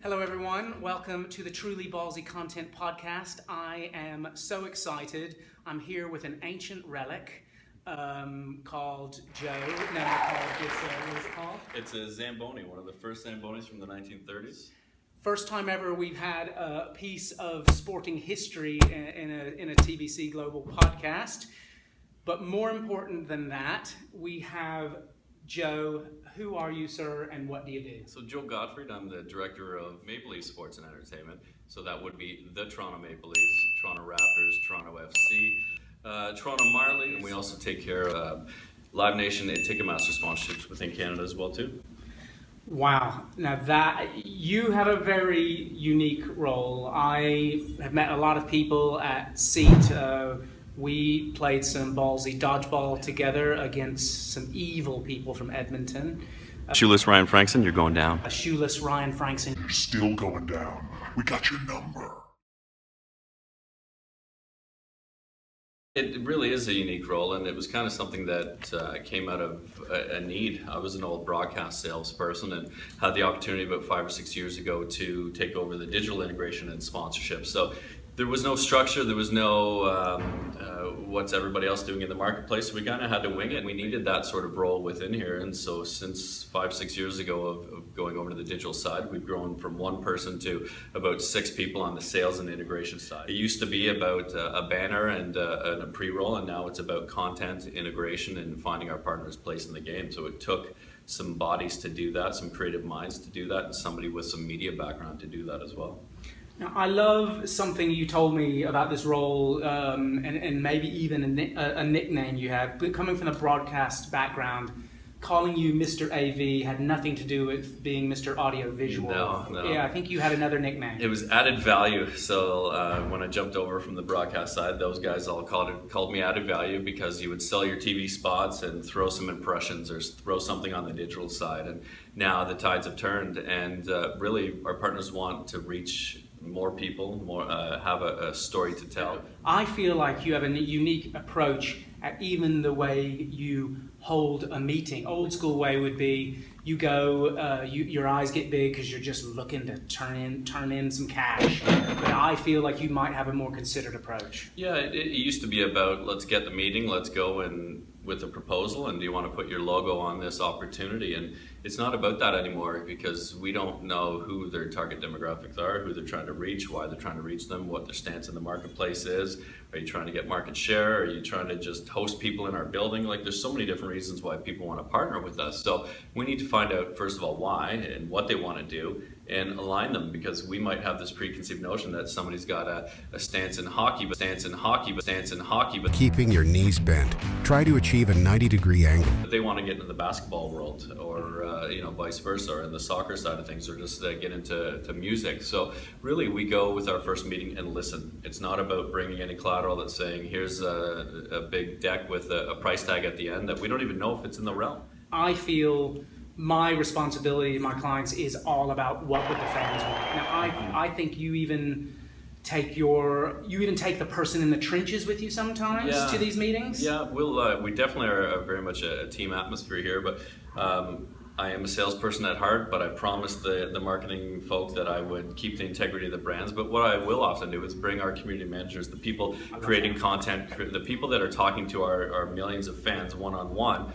Hello everyone, welcome to the Truly Ballsy Content podcast. I am so excited. I'm here with an ancient relic called Joe. What is it called? It's a Zamboni, one of the first Zambonis from the 1930s. First time ever we've had a piece of sporting history in a TBC Global podcast. But more important than that, we have Joe. Who are you, sir, and what do you do? So Joe Gottfried, I'm the director of Maple Leaf Sports and Entertainment. So that would be the Toronto Maple Leafs, Toronto Raptors, Toronto FC, Toronto Marlies, and we also take care of Live Nation and Ticketmaster sponsorships within Canada as well too. Wow, now that you have a very unique role. I have met a lot of people at SEAT. We played some ballsy dodgeball together against some evil people from Edmonton. Shoeless Ryan Frankson, you're going down. A shoeless Ryan Frankson. You're still going down. We got your number. It really is a unique role, and it was kind of something that came out of a need. I was an old broadcast salesperson and had the opportunity about 5 or 6 years ago to take over the digital integration and sponsorship. So there was no structure, there was no what's everybody else doing in the marketplace. So we kind of had to wing it. We needed that sort of role within here, and so since 5, 6 years ago of going over to the digital side, we've grown from one person to about 6 people on the sales and integration side. It used to be about a banner and a pre-roll, and now it's about content integration and finding our partner's place in the game. So it took some bodies to do that, some creative minds to do that, and somebody with some media background to do that as well. Now, I love something you told me about this role, and maybe even a nickname you had. But coming from the broadcast background, calling you Mr. AV had nothing to do with being Mr. Audio Visual. No. Yeah, I think you had another nickname. It was added value. So when I jumped over from the broadcast side, those guys all called me added value because you would sell your TV spots and throw some impressions or throw something on the digital side. And now the tides have turned, and really our partners want to reach more people, have a story to tell. I feel like you have a unique approach at even the way you hold a meeting. Old school way would be you go, your eyes get big because you're just looking to turn in some cash. But I feel like you might have a more considered approach. Yeah, it used to be about let's get the meeting, let's go and with a proposal, and do you want to put your logo on this opportunity? And it's not about that anymore because we don't know who their target demographics are, who they're trying to reach, why they're trying to reach them, what their stance in the marketplace is. Are you trying to get market share? Are you trying to just host people in our building? Like there's so many different reasons why people want to partner with us. So we need to find out first of all why and what they want to do and align them, because we might have this preconceived notion that somebody's got a stance in hockey, but keeping your knees bent. Try to achieve a 90-degree angle. But they want to get into the basketball world, or vice versa, or in the soccer side of things, or just get into music. So really, we go with our first meeting and listen. It's not about bringing any collateral that's saying here's a big deck with a price tag at the end that we don't even know if it's in the realm. I feel my responsibility to my clients is all about what would the fans want. Now, I think you even take the person in the trenches with you sometimes to these meetings. Yeah, we definitely are very much a team atmosphere here, but I am a salesperson at heart, but I promised the marketing folk that I would keep the integrity of the brands. But what I will often do is bring our community managers, the people creating content, the people that are talking to our millions of fans one-on-one,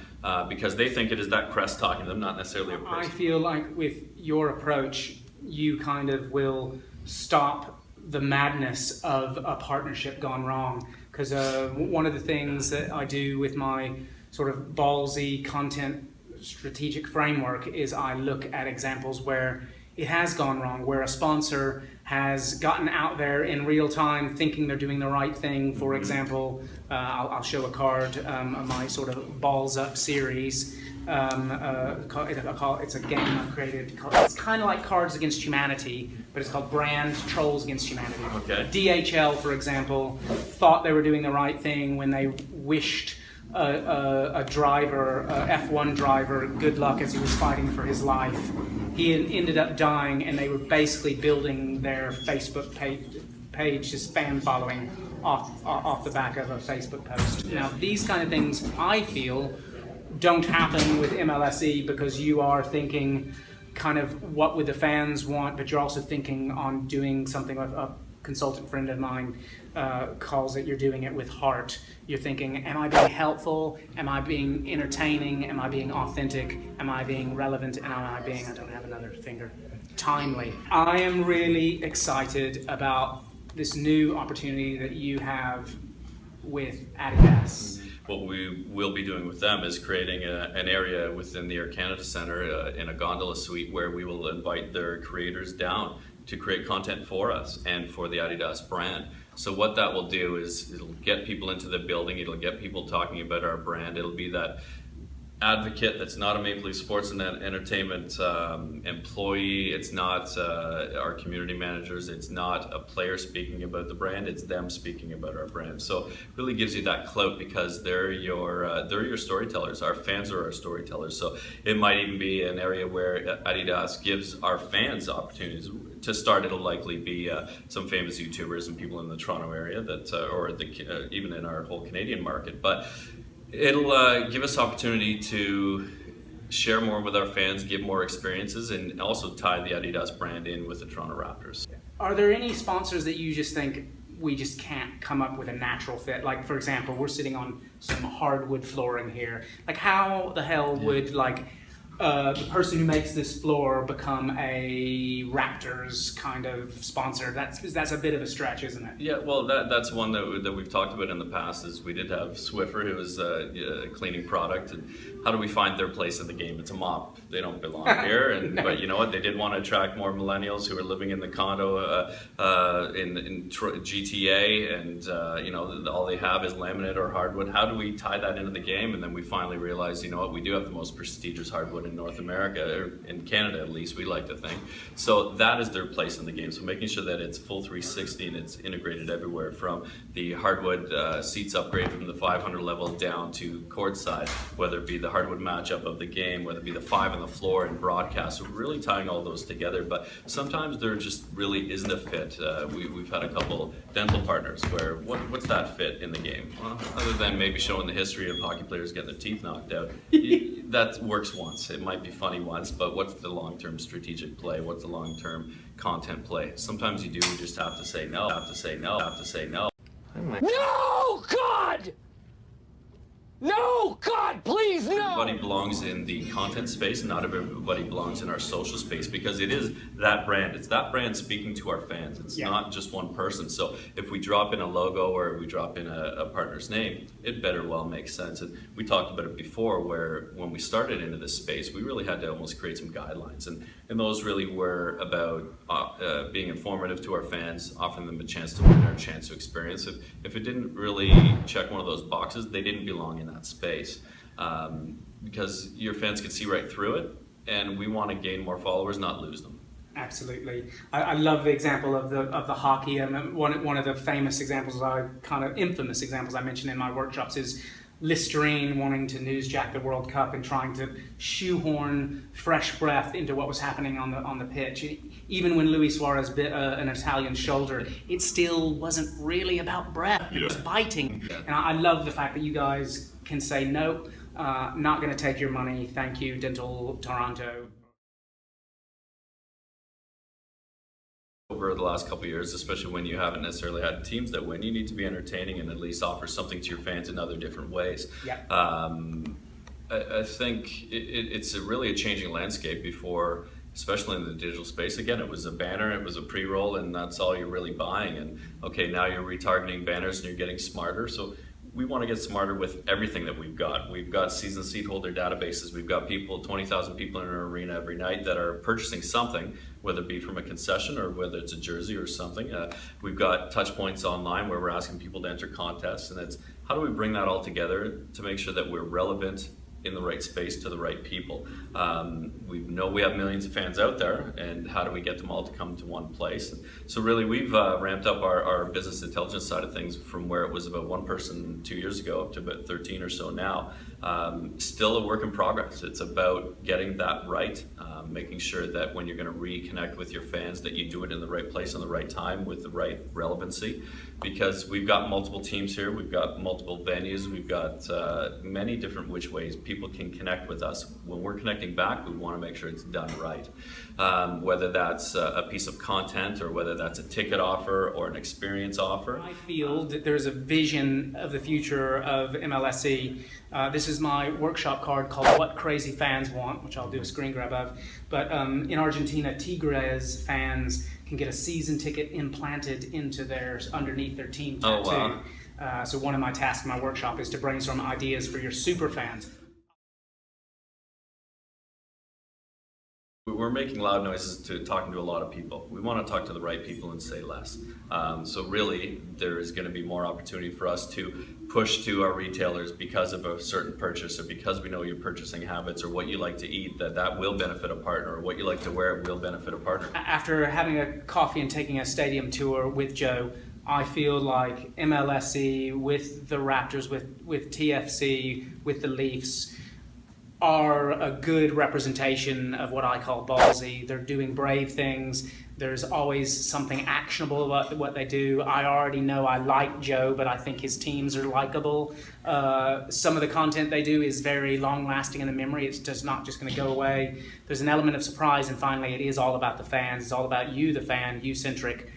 because they think it is that crest talking to them, not necessarily a person. I feel like with your approach, you kind of will stop the madness of a partnership gone wrong. Because one of the things that I do with my sort of ballsy content strategic framework is I look at examples where it has gone wrong, where a sponsor has gotten out there in real time thinking they're doing the right thing. For example, I'll show a card of my sort of Balls Up series. It's a game I've created. It's kind of like Cards Against Humanity, but it's called Brand Trolls Against Humanity. Okay. DHL, for example, thought they were doing the right thing when they wished a driver, F1 driver, good luck as he was fighting for his life. He ended up dying, and they were basically building their Facebook page, his fan following, off the back of a Facebook post. Now, these kind of things, I feel, don't happen with MLSE because you are thinking kind of what would the fans want, but you're also thinking on doing something like a consultant friend of mine calls it, you're doing it with heart. You're thinking, am I being helpful? Am I being entertaining? Am I being authentic? Am I being relevant? And am I being, I don't have another finger, timely? I am really excited about this new opportunity that you have with Adidas. What we will be doing with them is creating an area within the Air Canada Centre in a gondola suite where we will invite their creators down to create content for us and for the Adidas brand. So what that will do is it'll get people into the building, it'll get people talking about our brand, it'll be that advocate that's not a Maple Leaf Sports and Entertainment employee, it's not our community managers, it's not a player speaking about the brand, it's them speaking about our brand. So it really gives you that clout because they're your storytellers. Our fans are our storytellers. So it might even be an area where Adidas gives our fans opportunities. To start, it'll likely be some famous YouTubers and people in the Toronto area that, or even in our whole Canadian market. But it'll give us opportunity to share more with our fans, give more experiences, and also tie the Adidas brand in with the Toronto Raptors. Are there any sponsors that you just think we just can't come up with a natural fit? Like, for example, we're sitting on some hardwood flooring here. Like, how the hell would the person who makes this floor become a Raptors kind of sponsor? That's a bit of a stretch, isn't it? Yeah, well, that's one that we've talked about in the past. Is we did have Swiffer, who was a cleaning product, and how do we find their place in the game? It's a mop. They don't belong here, No. But you know what? They did want to attract more millennials who are living in the condo in GTA, and all they have is laminate or hardwood. How do we tie that into the game? And then we finally realized, you know what? We do have the most prestigious hardwood in North America, or in Canada at least, we like to think. So that is their place in the game. So making sure that it's full 360 and it's integrated everywhere, from the hardwood seats upgrade from the 500 level down to courtside, whether it be the hardwood matchup of the game, whether it be the 5 on the floor and broadcast. So really tying all those together. But sometimes there just really isn't a fit. We've had a couple dental partners where what's that fit in the game? Well, other than maybe showing the history of hockey players getting their teeth knocked out, that works once. It might be funny once, but what's the long-term strategic play? What's the long-term content play? Sometimes you just have to say no, have to say no. No, God! No, God, please, no! Everybody belongs in the content space, not everybody belongs in our social space, because it is that brand. It's that brand speaking to our fans. It's not just one person. So if we drop in a logo or we drop in a partner's name, it better well make sense. And we talked about it before, where when we started into this space, we really had to almost create some guidelines. And those really were about being informative to our fans, offering them a chance to win or a chance to experience. If it didn't really check one of those boxes, they didn't belong in that space, because your fans can see right through it, and we want to gain more followers, not lose them. Absolutely. I love the example of the hockey, and one of the famous examples, infamous examples I mentioned in my workshops is Listerine wanting to newsjack the World Cup and trying to shoehorn fresh breath into what was happening on the pitch. Even when Luis Suarez bit an Italian shoulder, it still wasn't really about breath. It was biting. And I love the fact that you guys can say, no, not going to take your money. Thank you, Dental Toronto. Over the last couple of years, especially when you haven't necessarily had teams that win, you need to be entertaining and at least offer something to your fans in other different ways. Yeah. I think it's really a changing landscape before, especially in the digital space. Again, it was a banner, it was a pre-roll, and that's all you're really buying. And okay, now you're retargeting banners and you're getting smarter. So we want to get smarter with everything that we've got. We've got season seat holder databases. We've got 20,000 people in our arena every night that are purchasing something, whether it be from a concession or whether it's a jersey or something. We've got touch points online where we're asking people to enter contests, and it's how do we bring that all together to make sure that we're relevant in the right space to the right people. We know we have millions of fans out there, and how do we get them all to come to one place? And so really we've ramped up our business intelligence side of things from where it was about one person 2 years ago up to about 13 or so now. Still a work in progress. It's about getting that right, making sure that when you're going to reconnect with your fans that you do it in the right place on the right time with the right relevancy, because we've got multiple teams here, we've got multiple venues, we've got many different which ways people can connect with us. When we're connecting back, we want to make sure it's done right, whether that's a piece of content or whether that's a ticket offer or an experience offer. I feel that there's a vision of the future of MLSE. This is my workshop card called What Crazy Fans Want, which I'll do a screen grab of. But in Argentina, Tigres fans can get a season ticket implanted into underneath their team tattoo. Oh, wow. So one of my tasks in my workshop is to brainstorm ideas for your super fans. We're making loud noises to talking to a lot of people. We want to talk to the right people and say less. So really, there is going to be more opportunity for us to push to our retailers because of a certain purchase, or because we know your purchasing habits, or what you like to eat, that will benefit a partner, or what you like to wear will benefit a partner. After having a coffee and taking a stadium tour with Joe, I feel like MLSE with the Raptors, with TFC, with the Leafs, are a good representation of what I call ballsy. They're doing brave things. There's always something actionable about what they do. I already know I like Joe, but I think his teams are likable. Some of the content they do is very long-lasting in the memory. It's just not just going to go away. There's an element of surprise, and finally, it is all about the fans. It's all about you, the fan, you-centric.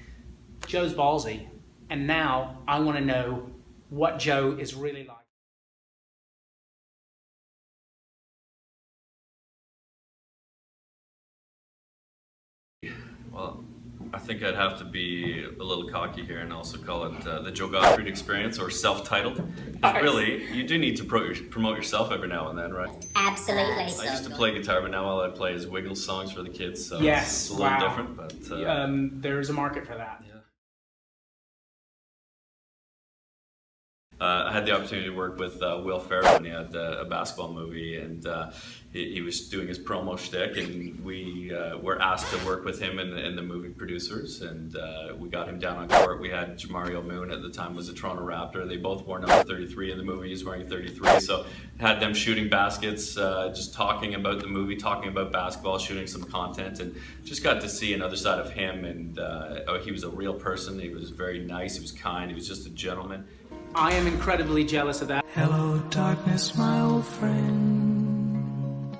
Joe's ballsy, and now I want to know what Joe is really like. Well, I think I'd have to be a little cocky here and also call it the Joe Gottfried experience, or self-titled. Because really, you do need to promote yourself every now and then, right? Absolutely. I used to play guitar, but now all I play is Wiggles songs for the kids, so Yes, it's a little wow. different. But There's a market for that. yeah. I had the opportunity to work with Will Ferrell when he had a basketball movie, and he was doing his promo shtick, and we were asked to work with him and the movie producers, and we got him down on court. We had Jamario Moon, at the time was a Toronto Raptor. They both wore number 33 in the movie. He's wearing 33, so had them shooting baskets, just talking about the movie, talking about basketball, shooting some content, and just got to see another side of him. And he was a real person. He was very nice. He was kind. He was just a gentleman. I am incredibly jealous of that. Hello, darkness, my old friend.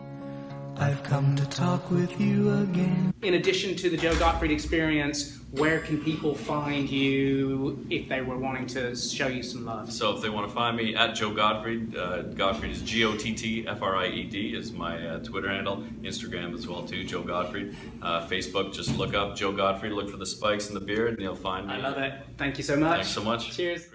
I've come to talk with you again. In addition to the Joe Gottfried experience, where can people find you if they were wanting to show you some love? So if they want to find me, at Joe Gottfried, Gottfried is Gottfried is my Twitter handle, Instagram as well too, Joe Gottfried. Facebook, just look up Joe Gottfried, look for the spikes in the beard, and you'll find me. I love it. Thank you so much. Thanks so much. Cheers.